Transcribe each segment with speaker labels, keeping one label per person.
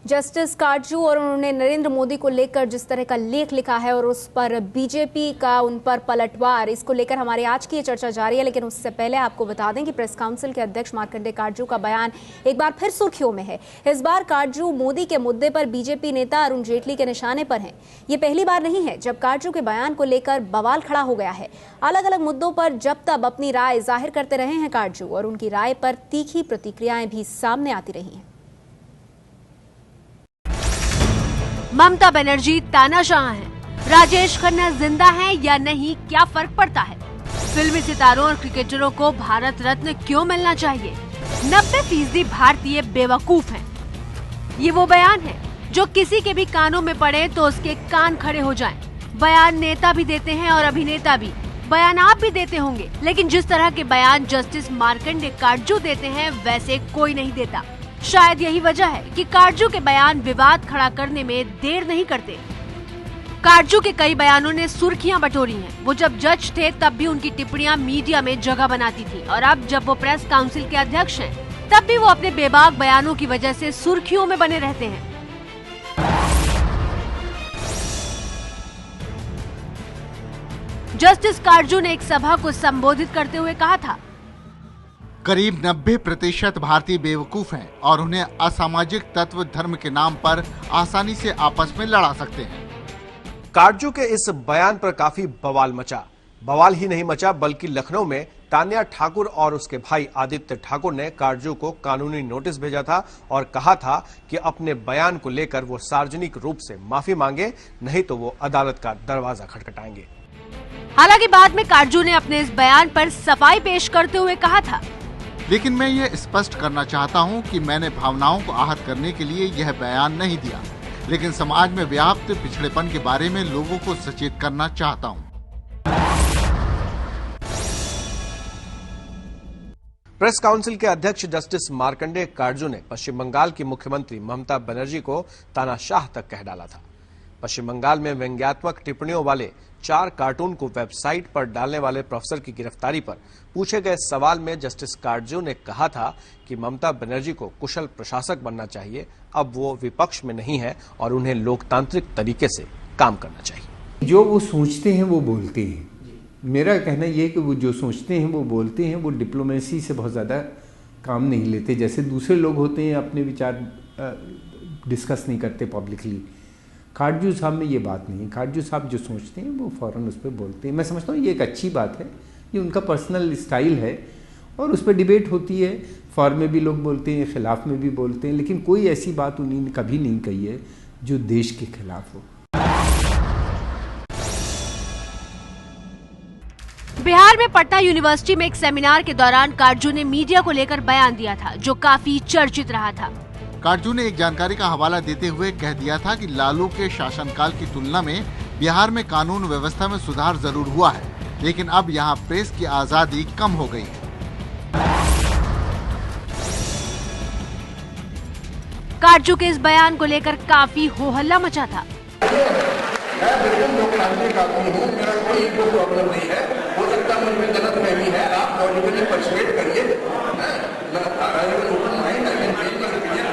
Speaker 1: Justice Katju और उन्होंने नरेंद्र मोदी को लेकर जिस तरह का लेख लिखा है और उस पर बीजेपी का उन पर पलटवार, इसको लेकर हमारी आज की ये चर्चा जारी है। लेकिन उससे पहले आपको बता दें कि प्रेस काउंसिल के अध्यक्ष मार्कंडेय काटजू का बयान एक बार फिर सुर्खियों में है। इस बार काटजू मोदी के मुद्दे पर बीजेपी नेता अरुण जेटली के निशाने पर हैं। ये पहली बार नहीं है जब काटजू के बयान को लेकर बवाल खड़ा हो गया है। अलग अलग मुद्दों पर जब तब अपनी राय जाहिर करते रहे हैं काटजू और उनकी राय पर तीखी प्रतिक्रियाएं भी सामने आती रही हैं।
Speaker 2: ममता बनर्जी तानाशाह हैं। राजेश खन्ना जिंदा हैं या नहीं, क्या फर्क पड़ता है? फिल्मी सितारों और क्रिकेटरों को भारत रत्न क्यों मिलना चाहिए? 90% भारतीय बेवकूफ हैं। ये वो बयान है जो किसी के भी कानों में पड़े तो उसके कान खड़े हो जाएं। बयान नेता भी देते हैं और अभिनेता भी। बयान आप भी देते होंगे, लेकिन जिस तरह के बयान जस्टिस मार्कंडेय काटजू देते हैं वैसे कोई नहीं देता। शायद यही वजह है कि काटजू के बयान विवाद खड़ा करने में देर नहीं करते। काटजू के कई बयानों ने सुर्खियां बटोरी हैं। वो जब जज थे तब भी उनकी टिप्पणियां मीडिया में जगह बनाती थी और अब जब वो प्रेस काउंसिल के अध्यक्ष हैं तब भी वो अपने बेबाक बयानों की वजह से सुर्खियों में बने रहते हैं। जस्टिस काटजू ने एक सभा को संबोधित करते हुए कहा था,
Speaker 3: करीब 90% भारतीय बेवकूफ हैं और उन्हें असामाजिक तत्व धर्म के नाम पर आसानी से आपस में लड़ा सकते हैं।
Speaker 4: काटजू के इस बयान पर काफी बवाल मचा। बवाल ही नहीं मचा बल्कि लखनऊ में तान्या ठाकुर और उसके भाई आदित्य ठाकुर ने काटजू को कानूनी नोटिस भेजा था और कहा था कि अपने बयान को लेकर वो सार्वजनिक रूप से माफी मांगे, नहीं तो वो अदालत का दरवाजा खटखटाएंगे।
Speaker 2: हालांकि बाद में काटजू ने अपने इस बयान पर सफाई पेश करते हुए कहा था,
Speaker 3: लेकिन मैं ये स्पष्ट करना चाहता हूं कि मैंने भावनाओं को आहत करने के लिए यह बयान नहीं दिया, लेकिन समाज में व्याप्त पिछड़ेपन के बारे में लोगों को सचेत करना चाहता हूं।
Speaker 4: प्रेस काउंसिल के अध्यक्ष जस्टिस मार्कंडेय काटजू ने पश्चिम बंगाल की मुख्यमंत्री ममता बनर्जी को तानाशाह तक कह डाला था। पश्चिम बंगाल में व्यंग्यात्मक टिप्पणियों वाले 4 कार्टून को वेबसाइट पर डालने वाले प्रोफेसर की गिरफ्तारी पर पूछे गए सवाल में जस्टिस काटजू ने कहा था कि ममता बनर्जी को कुशल प्रशासक बनना चाहिए। अब वो विपक्ष में नहीं है और उन्हें लोकतांत्रिक तरीके से काम करना चाहिए।
Speaker 5: जो वो सोचते हैं वो बोलते हैं। मेरा कहना यह है कि वो जो सोचते हैं वो बोलते हैं। वो डिप्लोमेसी से बहुत ज़्यादा काम नहीं लेते, जैसे दूसरे लोग होते हैं अपने विचार डिस्कस नहीं करते पब्लिकली। काटजू साहब में ये बात नहीं है। काटजू साहब जो सोचते हैं वो फौरन उस पर बोलते हैं। मैं समझता हूँ ये एक अच्छी बात है, ये उनका पर्सनल स्टाइल है और उस पर डिबेट होती है। फॉर में भी लोग बोलते हैं, खिलाफ में भी बोलते हैं, लेकिन कोई ऐसी बात उन्होंने कभी नहीं कही है जो देश के खिलाफ हो।
Speaker 2: बिहार में पटना यूनिवर्सिटी में एक सेमिनार के दौरान काटजू ने मीडिया को लेकर बयान दिया था जो काफी चर्चित रहा था।
Speaker 3: काटजू ने एक जानकारी का हवाला देते हुए कह दिया था कि लालू के शासनकाल की तुलना में बिहार में कानून व्यवस्था में सुधार जरूर हुआ है, लेकिन अब यहाँ प्रेस की आजादी कम हो गई है।
Speaker 2: काटजू के इस बयान को लेकर काफी हो हल्ला मचा था।
Speaker 6: मैं बिल्कुल लोकतांत्रिक आदमी हूँ, मेरा कोई प्रॉब्लम नहीं है। हो सकता है मुझे गलतफहमी है, आप लॉजिकली पर्सुएट करिए।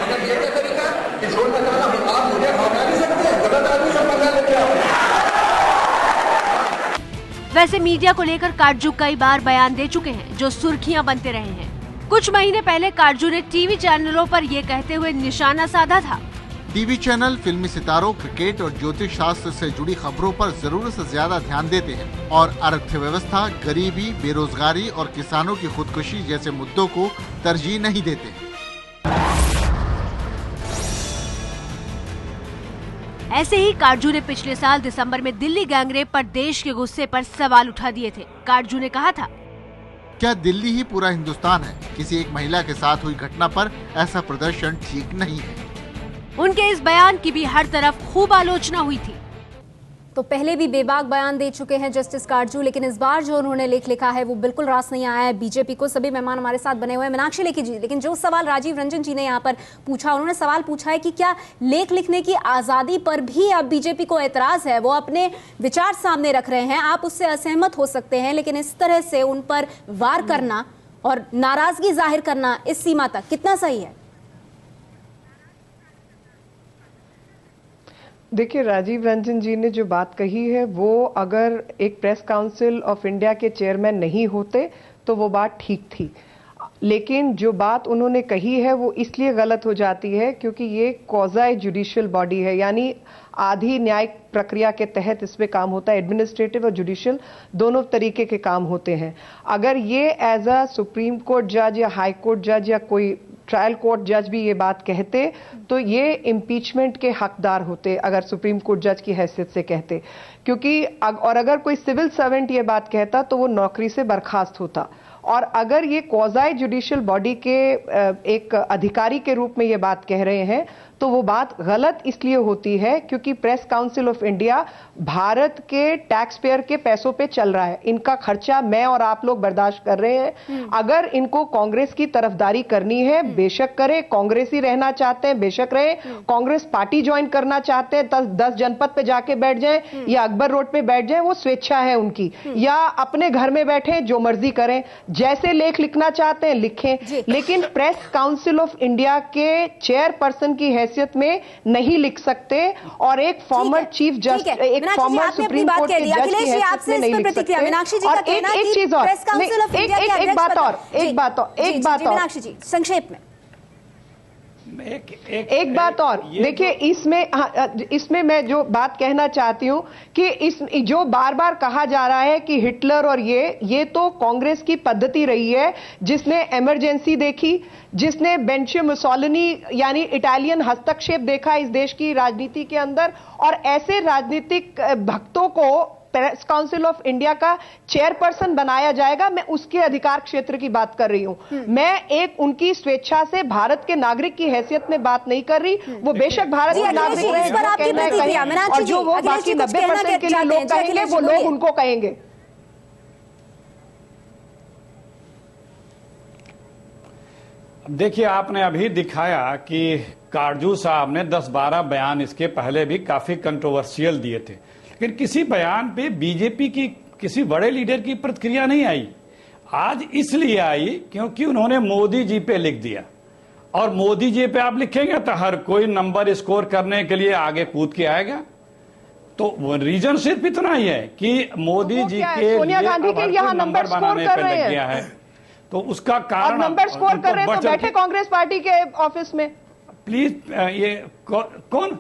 Speaker 6: मगर ये क्या तरीका कि छोड़ना चाहना, आप मुझे हटा नहीं सकते, गलत आदमी से पंगा लेके आओ।
Speaker 2: वैसे मीडिया को लेकर काटजू कई बार बयान दे चुके हैं जो सुर्खियां बनते रहे हैं। कुछ महीने पहले काटजू ने टीवी चैनलों पर ये कहते हुए निशाना साधा था,
Speaker 3: टीवी चैनल फिल्मी सितारों, क्रिकेट और ज्योतिष शास्त्र से जुड़ी खबरों पर जरूरत से ज्यादा ध्यान देते हैं और अर्थव्यवस्था, गरीबी, बेरोजगारी और किसानों की खुदकुशी जैसे मुद्दों को तरजीह नहीं देते।
Speaker 2: ऐसे ही काटजू ने पिछले साल दिसंबर में दिल्ली गैंगरेप पर देश के गुस्से पर सवाल उठा दिए थे। काटजू ने कहा था,
Speaker 3: क्या दिल्ली ही पूरा हिंदुस्तान है? किसी एक महिला के साथ हुई घटना पर ऐसा प्रदर्शन ठीक नहीं है।
Speaker 2: उनके इस बयान की भी हर तरफ खूब आलोचना हुई थी।
Speaker 1: तो पहले भी बेबाक बयान दे चुके हैं जस्टिस काटजू, लेकिन इस बार जो उन्होंने लेख लिखा है वो बिल्कुल रास नहीं आया है बीजेपी को। सभी मेहमान हमारे साथ बने हुए हैं। मीनाक्षी लेखी जी, लेकिन जो सवाल राजीव रंजन जी ने यहाँ पर पूछा, उन्होंने सवाल पूछा है कि क्या लेख लिखने की आजादी पर भी अब बीजेपी को एतराज है? वो अपने विचार सामने रख रहे हैं, आप उससे असहमत हो सकते हैं, लेकिन इस तरह से उन पर वार करना और नाराजगी जाहिर करना इस सीमा तक कितना सही है?
Speaker 7: देखिए, राजीव रंजन जी ने जो बात कही है वो अगर एक प्रेस काउंसिल ऑफ इंडिया के चेयरमैन नहीं होते तो वो बात ठीक थी, लेकिन जो बात उन्होंने कही है वो इसलिए गलत हो जाती है क्योंकि ये क्वाज़ी जुडिशियल बॉडी है, यानी आधी न्यायिक प्रक्रिया के तहत इसमें काम होता है। एडमिनिस्ट्रेटिव और जुडिशियल दोनों तरीके के काम होते हैं। अगर ये एज अ सुप्रीम कोर्ट जज या हाई कोर्ट जज या कोई ट्रायल कोर्ट जज भी ये बात कहते तो ये इम्पीचमेंट के हकदार होते, अगर सुप्रीम कोर्ट जज की हैसियत से कहते, क्योंकि और अगर कोई सिविल सर्वेंट ये बात कहता तो वो नौकरी से बर्खास्त होता। और अगर ये क्वाज़ी जुडिशियल बॉडी के एक अधिकारी के रूप में ये बात कह रहे हैं तो वो बात गलत इसलिए होती है क्योंकि press council of India Bharat के टैक्स पेयर के पैसों पे चल रहा है। इनका खर्चा मैं और आप लोग बर्दाश्त कर रहे हैं। अगर इनको कांग्रेस की तरफदारी करनी है बेशक करें, कांग्रेसी रहना चाहते हैं बेशक रहे, कांग्रेस पार्टी ज्वाइन करना चाहते हैं 10 जनपद पे जाके बैठ जाएं या अकबर रोड पे बैठ जाएं, वो स्वेच्छा है उनकी, या अपने घर में बैठे जो मर्जी करें, जैसे लेख लिखना चाहते हैं लिखें, लेकिन प्रेस काउंसिल ऑफ इंडिया के चेयरपर्सन की हैसियत में नहीं लिख सकते और एक फॉर्मर चीफ जस्टिस, एक फॉर्मर सुप्रीम कोर्ट के जज की हैसियत में नहीं लिख सकते। और एक चीज और, एक बात और
Speaker 1: मीनाक्षी जी संक्षेप में
Speaker 7: एक बात और देखिए, इसमें मैं जो बात कहना चाहती हूं कि इस जो बार बार कहा जा रहा है कि हिटलर और ये तो कांग्रेस की पद्धति रही है जिसने इमरजेंसी देखी, जिसने बेंचो मुसोलिनी यानी इटालियन हस्तक्षेप देखा इस देश की राजनीति के अंदर, और ऐसे राजनीतिक भक्तों को प्रेस काउंसिल ऑफ इंडिया का चेयरपर्सन बनाया जाएगा। मैं उसके अधिकार क्षेत्र की बात कर रही हूं। मैं एक उनकी स्वेच्छा से भारत के नागरिक की हैसियत में बात नहीं कर रही। वो बेशक भारत के नागरिक रहे, जो कहना है और जो वो बाकी 90% के लिए लोग कहेंगे वो लोग उनको कहेंगे।
Speaker 8: देखिए, आपने अभी दिखाया कि काटजू साहब ने 10-12 बयान इसके पहले भी काफी कंट्रोवर्शियल दिए थे, लेकिन किसी बयान पे बीजेपी की किसी बड़े लीडर की प्रतिक्रिया नहीं आई। आज इसलिए आई क्योंकि उन्होंने मोदी जी पे लिख दिया, और मोदी जी पे आप लिखेंगे तो हर कोई नंबर स्कोर करने के लिए आगे कूद के आएगा। तो रीजन सिर्फ इतना ही है कि मोदी जी के
Speaker 7: सोनिया गांधी के यहाँ नंबर बनाने पे लग गया
Speaker 8: है, तो उसका कारण
Speaker 7: नंबर स्कोर कर रहे हैं तो बैठे कांग्रेस पार्टी के ऑफिस में।
Speaker 8: प्लीज ये कौन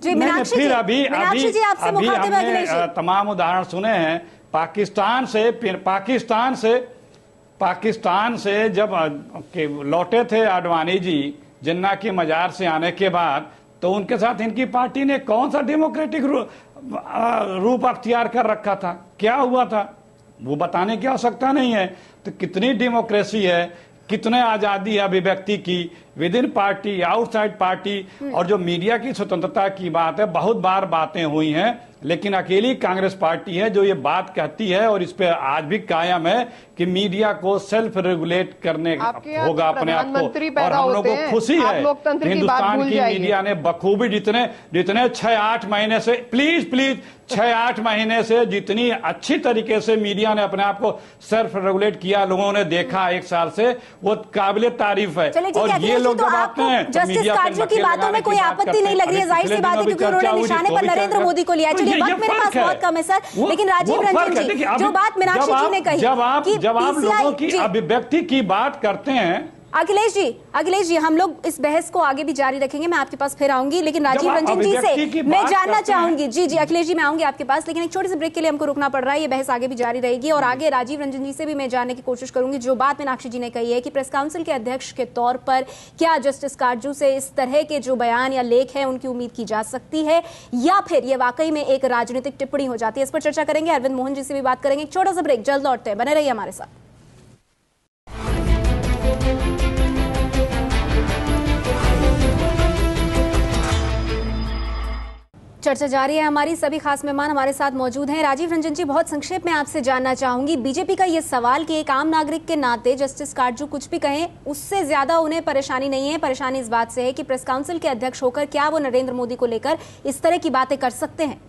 Speaker 1: जी मीनाक्षी जी,
Speaker 8: अभी हमने तमाम उदाहरण सुने हैं। पाकिस्तान से जब लौटे थे आडवाणी जी जिन्ना की मजार से आने के बाद, तो उनके साथ इनकी पार्टी ने कौन सा डेमोक्रेटिक रूप अख्तियार कर रखा था, क्या हुआ था वो बताने की आवश्यकता नहीं है। तो कितनी डेमोक्रेसी है, कितने आजादी है अभिव्यक्ति की with in party, outside party, और जो मीडिया की स्वतंत्रता की बात है, बहुत बार बातें हुई हैं, लेकिन अकेली कांग्रेस पार्टी है जो ये बात कहती है और इस पे आज भी कायम है कि मीडिया को सेल्फ रेगुलेट करने होगा अपने आप को। और हम लोगों को खुशी है हिंदुस्तान की मीडिया ने बखूबी जितने 6-8 महीने से प्लीज 6-8 महीने से जितनी अच्छी तरीके से मीडिया ने अपने आप को सेल्फ रेगुलेट किया, लोगों ने देखा 1 साल से, वो काबिले तारीफ है।
Speaker 1: और ये लोग जब आते हैं जस्टिस काटजू की बातों में कोई आपत्ति नहीं लग रही है, जाहिर सी बात है क्योंकि उन्होंने निशाने पर नरेंद्र मोदी को लिया। चलिए वक्त मेरे पास बहुत कम है सर, लेकिन राजीव रंजन जी जो बात मीनाक्षी जी ने कही,
Speaker 8: जब आप लोगों की अभिव्यक्ति की बात करते हैं,
Speaker 1: अखिलेश जी हम लोग इस बहस को आगे भी जारी रखेंगे, मैं आपके पास फिर आऊंगी, लेकिन राजीव रंजन जी से मैं जानना चाहूंगी। जी अखिलेश जी मैं आऊंगी आपके पास, लेकिन एक छोटे से ब्रेक के लिए हमको रुकना पड़ रहा है। ये बहस आगे भी जारी रहेगी और आगे राजीव रंजन जी से भी मैं जानने की कोशिश करूंगी जो बात मीनाक्षी जी ने कही है कि प्रेस काउंसिल के अध्यक्ष के तौर पर क्या जस्टिस काटजू से इस तरह के जो बयान या लेख है उनकी उम्मीद की जा सकती है, या फिर ये वाकई में एक राजनीतिक टिप्पणी हो जाती है। इस पर चर्चा करेंगे, अरविंद मोहन जी से भी बात करेंगे। एक छोटा सा ब्रेक, जल्द लौटते हैं, बने रहिए हमारे साथ। चर्चा जारी है हमारी, सभी खास मेहमान हमारे साथ मौजूद हैं। राजीव रंजन जी, बहुत संक्षेप में आपसे जानना चाहूंगी, बीजेपी का ये सवाल कि एक आम नागरिक के नाते जस्टिस काटजू कुछ भी कहें उससे ज्यादा उन्हें परेशानी नहीं है, परेशानी इस बात से है कि प्रेस काउंसिल के अध्यक्ष होकर क्या वो नरेंद्र मोदी को लेकर इस तरह की बातें कर सकते हैं?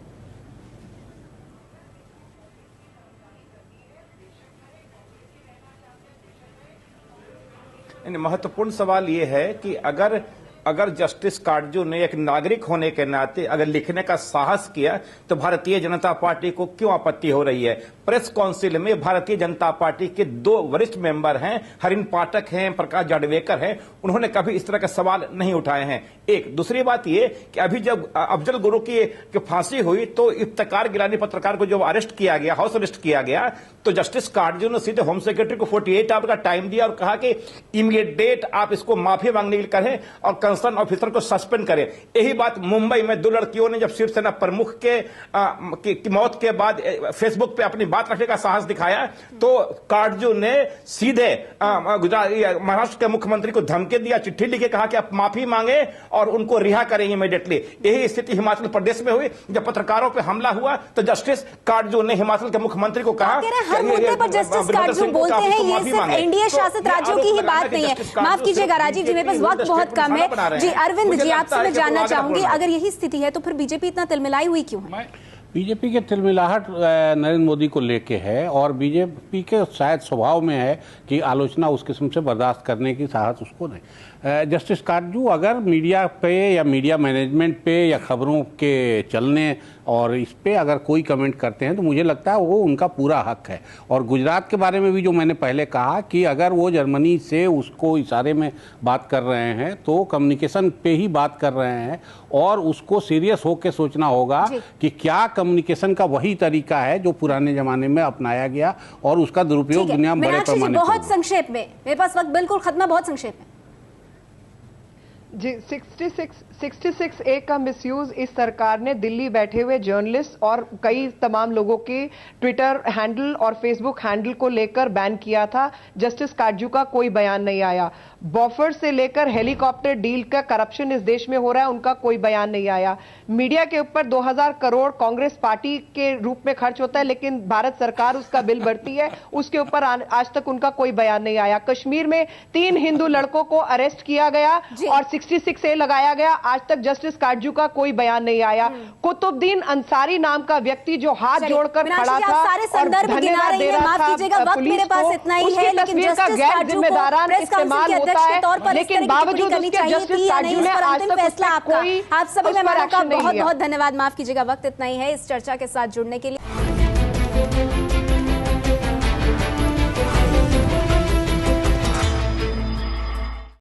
Speaker 9: महत्वपूर्ण सवाल ये है कि अगर अगर जस्टिस काटजू ने एक नागरिक होने के नाते अगर लिखने का साहस किया तो भारतीय जनता पार्टी को क्यों आपत्ति हो रही है? प्रेस काउंसिल में भारतीय जनता पार्टी के 2 वरिष्ठ मेंबर हैं, हरिन पाठक हैं, प्रकाश जावड़ेकर हैं, उन्होंने कभी इस तरह के सवाल नहीं उठाए हैं। एक दूसरी बात यह कि अभी जब अफजल गुरु की फांसी हुई तो इफ्तिकार गिलानी पत्रकार को जब अरेस्ट किया गया, हाउस अरेस्ट किया गया, तो जस्टिस काटजू ने सीधे होम सेक्रेटरी को 48 आवर का टाइम दिया और कहा कि इमीडिएट आप इसको माफी मांगने के लिए करें और कंसर्न ऑफिसर को सस्पेंड करें। यही बात मुंबई में 2 लड़कियों ने जब शिवसेना प्रमुख की मौत के बाद फेसबुक पे अपनी बात रखने का साहस दिखाया तो काटजू ने सीधे महाराष्ट्र के मुख्यमंत्री को धमकी दिया, चिट्ठी लिखे, कहा कि आप माफी मांगे और उनको रिहा करें इमीडिएटली। यही स्थिति हिमाचल प्रदेश में हुई। जब पत्रकारों पर हमला हुआ तो जस्टिस काटजू ने हिमाचल के मुख्यमंत्री को कहा,
Speaker 1: हर मुद्दे पर जस्टिस काटजू बोलते हैं, ये सिर्फ एनडीए शासित राज्यों की ही बात नहीं है। माफ कीजिएगा राजीव जी, मेरे पास वक्त बहुत कम है। जी अरविंद जी, आपसे मैं जानना चाहूंगी, अगर यही स्थिति है तो फिर बीजेपी इतना तिलमिलाई हुई क्यों है?
Speaker 10: बीजेपी के तिलमिलाहट नरेंद्र मोदी को लेके है और बीजेपी के शायद स्वभाव में है कि आलोचना उस किस्म से बर्दाश्त करने की साहस उसको नहीं। जस्टिस काटजू अगर मीडिया पे या मीडिया मैनेजमेंट पे या खबरों के चलने और इस पे अगर कोई कमेंट करते हैं तो मुझे लगता है वो उनका पूरा हक है। और गुजरात के बारे में भी जो मैंने पहले कहा कि अगर वो जर्मनी से उसको इशारे में बात कर रहे हैं तो कम्युनिकेशन पे ही बात कर रहे हैं और उसको सीरियस होकर सोचना होगा कि क्या कम्युनिकेशन का वही तरीका है जो पुराने जमाने में अपनाया गया और उसका दुरुपयोग दुनिया में बड़े पैमाने पर।
Speaker 1: बहुत संक्षेप में, मेरे पास वक्त बिल्कुल खत्म है, बहुत संक्षेप में।
Speaker 7: जी 66A का मिसयूज इस सरकार ने दिल्ली बैठे हुए जर्नलिस्ट और कई तमाम लोगों के ट्विटर हैंडल और फेसबुक हैंडल को लेकर बैन किया था। जस्टिस काटजू का कोई बयान नहीं आया। बॉफर से लेकर हेलीकॉप्टर डील का करप्शन इस देश में हो रहा है, उनका कोई बयान नहीं आया। मीडिया के ऊपर 2000 करोड़ कांग्रेस पार्टी के रूप में खर्च होता है लेकिन भारत सरकार उसका बिल भरती है, उसके ऊपर आज तक उनका कोई बयान नहीं आया। कश्मीर में 3 हिंदू लड़कों को अरेस्ट किया गया और 66A लगाया गया, आज तक जस्टिस काटजू का कोई बयान नहीं आया। कुतुबुद्दीन अंसारी नाम का व्यक्ति जो हाथ जोड़कर खड़ा था और धन्यवाद दे रहा था पुलिस को, उसकी तस्वीर का गैर जिम्मेदारान इस्तेमाल होता है, लेकिन बावजूद उसके जस्टिस काटजू ने आज तक उसका कोई
Speaker 1: आप सभी मेहमानों का बहुत बहुत धन्यवाद। माफ कीजिएगा, वक्त इतना ही है इस चर्चा के साथ जुड़ने के लिए।